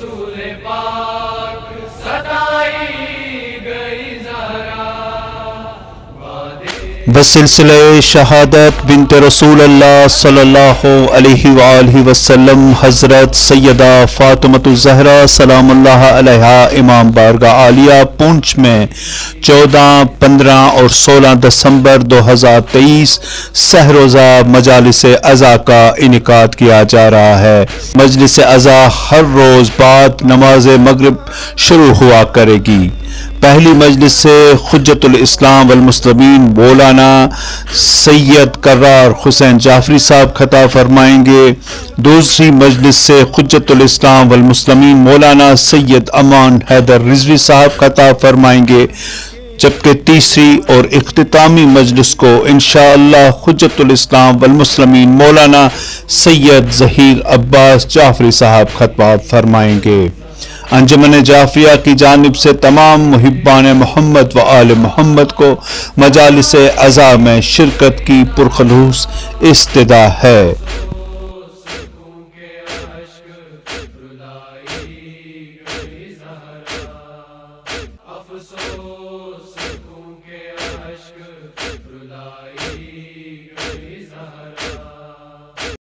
رسول پاک ستائی گئی زہرا بسلسلہ شہادت بنت رسول اللہ صلی اللہ علیہ وآلہ وسلم حضرت سیدہ فاطمۃ الزہرا سلام اللہ علیہا امام بارگاہ عالیہ پونچھ میں 14، 15 اور 16 دسمبر 2023 سہ روزہ مجالس عزا کا انعقاد کیا جا رہا ہے۔ مجلس عزا ہر روز بعد نماز مغرب شروع ہوا کرے گی۔ پہلی مجلس سے حجت الاسلام والمسلمین مولانا سید کرار حسین جعفری صاحب خطاب فرمائیں گے۔ دوسری مجلس سے حجت الاسلام والمسلمین مولانا سید امان حیدر رضوی صاحب خطاب فرمائیں گے، جبکہ تیسری اور اختتامی مجلس کو انشاءاللہ حجت الاسلام والمسلمین مولانا سید ظہیر عباس جعفری صاحب خطبات فرمائیں گے۔ انجمن جعفریہ کی جانب سے تمام محبان محمد و آل محمد کو مجالس عزا میں شرکت کی پرخلوص استدعا ہے۔ افسوس